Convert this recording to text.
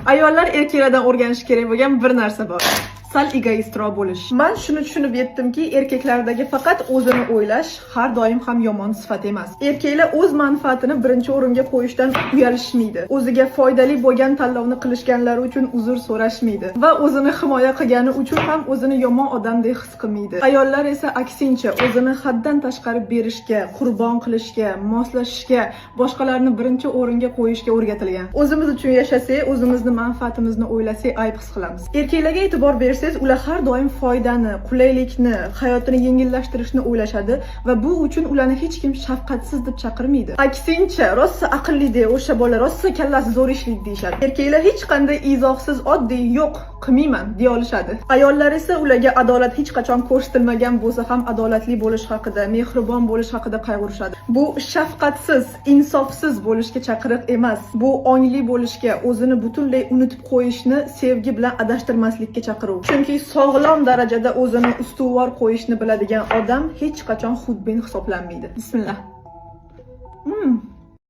Ayollar erkaklardan o'rganish kerak bo'lgan bir narsa bor. Sal egoistroq bo'lish. Men shuni tushunib yetdimki, erkaklardagi faqat o'zini o'ylash har doim ham yomon sifat emas. Erkaklar o'z manfaatini birinchi o'ringa qo'yishdan uyalishmaydi. O'ziga foydali bo'lgan tanlovni qilishganlari uchun uzr so'rashmaydi va o'zini himoya qilgani uchun ham o'zini yomon odamdek his qilmaydi. Ayollar esa aksincha o'zini haddan tashqari berishga, qurbon qilishga, moslashishga, boshqalarni birinchi o'ringa qo'yishga o'rgatilgan. O'zimiz uchun yashasak, o'zimizni manfaatimizni o'ylasak ayb his qilamiz. Erkaklarga e'tibor bersangiz, ular har doim foydani, qulaylikni, hayotini yengillashtirishni o'ylashadi va bu uchun ularni hech kim shafqatsiz deb chaqirmaydi. Aksincha, rosa aqlli de, o'sha bola rosa kallasi zo'r ishlaydi deyshadi. Erkaklar hech qanday izohsiz oddiy yo'q, qilmayman deya olishadi. Ayollar esa ularga adolat hech qachon ko'rsatilmagan bo'lsa ham adolatli bo'lish haqida, mehribon bo'lish haqida qayg'urishadi. Bu shafqatsiz, insofsiz bo'lishga chaqiriq emas. Bu ongli bo'lishga, o'zini butunlay unutib qo'yishni sevgi bilan adashtirmaslikka chaqiruv. Chunki sog'lom darajada o'zini ustuvor qo'yishni biladigan odam hech qachon xudbin hisoblanmaydi. Bismillah.